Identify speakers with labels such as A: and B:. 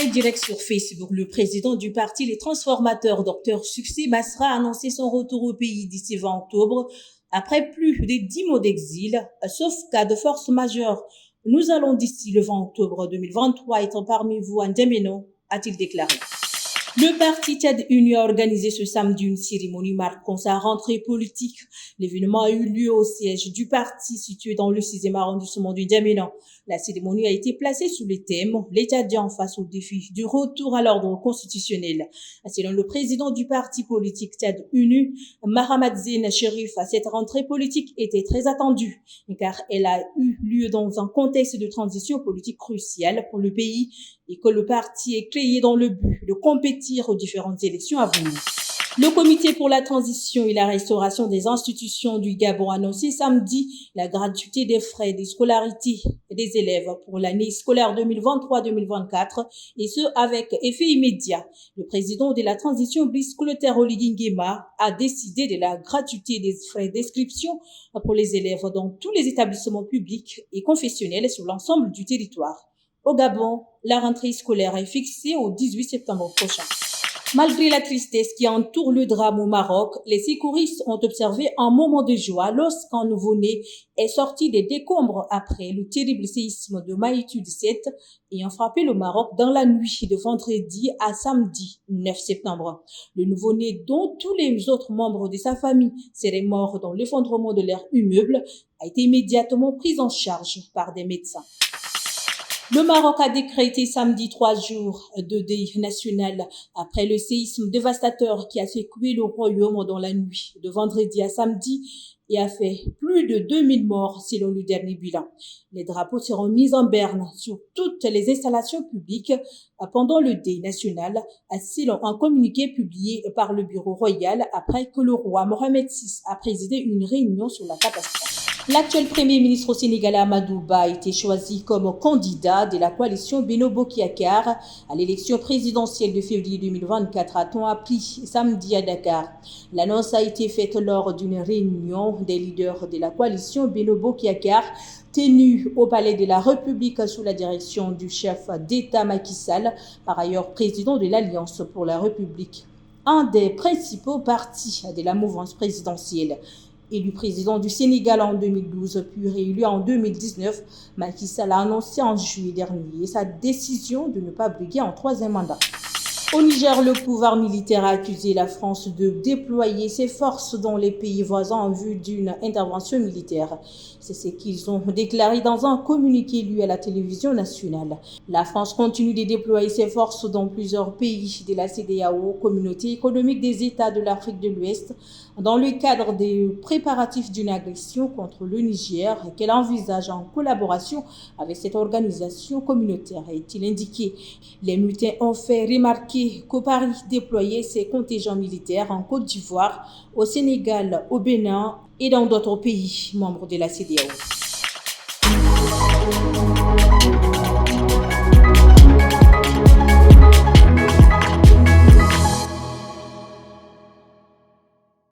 A: direct sur Facebook, le président du parti Les Transformateurs, Dr Succès Masra, a annoncé son retour au pays d'ici 20 octobre. Après plus de 10 mois d'exil, sauf cas de force majeure, nous allons d'ici le 20 octobre 2023 être parmi vous en Djamena, a-t-il déclaré. Le parti Tchad Uni a organisé ce samedi une cérémonie marquant sa rentrée politique. L'événement a eu lieu au siège du parti situé dans le 6e arrondissement du Djamena. La cérémonie a été placée sous le thème « Les Tchadiens face au défi du retour à l'ordre constitutionnel ». Selon le président du parti politique Tchad Uni, Mahamat Zine Cherif, cette rentrée politique était très attendue car elle a eu lieu dans un contexte de transition politique crucial pour le pays et que le parti est créé dans le but de compétir aux différentes élections à venir. Le comité pour la transition et la restauration des institutions du Gabon a annoncé samedi la gratuité des frais de scolarité des élèves pour l'année scolaire 2023-2024 et ce avec effet immédiat. Le président de la transition Brice Clotaire Oligui-Nguema a décidé de la gratuité des frais d'inscription pour les élèves dans tous les établissements publics et confessionnels sur l'ensemble du territoire. Au Gabon, la rentrée scolaire est fixée au 18 septembre prochain. Malgré la tristesse qui entoure le drame au Maroc, les secouristes ont observé un moment de joie lorsqu'un nouveau-né est sorti des décombres après le terrible séisme de magnitude 7 ayant frappé le Maroc dans la nuit de vendredi à samedi 9 septembre. Le nouveau-né, dont tous les autres membres de sa famille seraient morts dans l'effondrement de leur immeuble, a été immédiatement pris en charge par des médecins. Le Maroc a décrété samedi 3 jours de deuil national après le séisme dévastateur qui a secoué le royaume dans la nuit de vendredi à samedi et a fait plus de 2000 morts selon le dernier bilan. Les drapeaux seront mis en berne sur toutes les installations publiques pendant le deuil national, selon un communiqué publié par le bureau royal après que le roi Mohamed VI a présidé une réunion sur la catastrophe. L'actuel premier ministre sénégalais Amadou Ba a été choisi comme candidat de la coalition Benno Bokk Yakaar à l'élection présidentielle de février 2024, a-t-on appris samedi à Dakar. L'annonce a été faite lors d'une réunion des leaders de la coalition Benno Bokk Yakaar tenue au Palais de la République sous la direction du chef d'État Macky Sall, par ailleurs président de l'Alliance pour la République, un des principaux partis de la mouvance présidentielle. Élu président du Sénégal en 2012 puis réélu en 2019, Macky Sall a annoncé en juillet dernier sa décision de ne pas briguer un troisième mandat. Au Niger, le pouvoir militaire a accusé la France de déployer ses forces dans les pays voisins en vue d'une intervention militaire. C'est ce qu'ils ont déclaré dans un communiqué lu à la télévision nationale. La France continue de déployer ses forces dans plusieurs pays de la CEDEAO, Communauté économique des États de l'Afrique de l'Ouest, dans le cadre des préparatifs d'une agression contre le Niger qu'elle envisage en collaboration avec cette organisation communautaire, a-t-il indiqué. Les mutins ont fait remarquer qu'au Paris déployait ses contingents militaires en Côte d'Ivoire, au Sénégal, au Bénin et dans d'autres pays membres de la CEDEAO.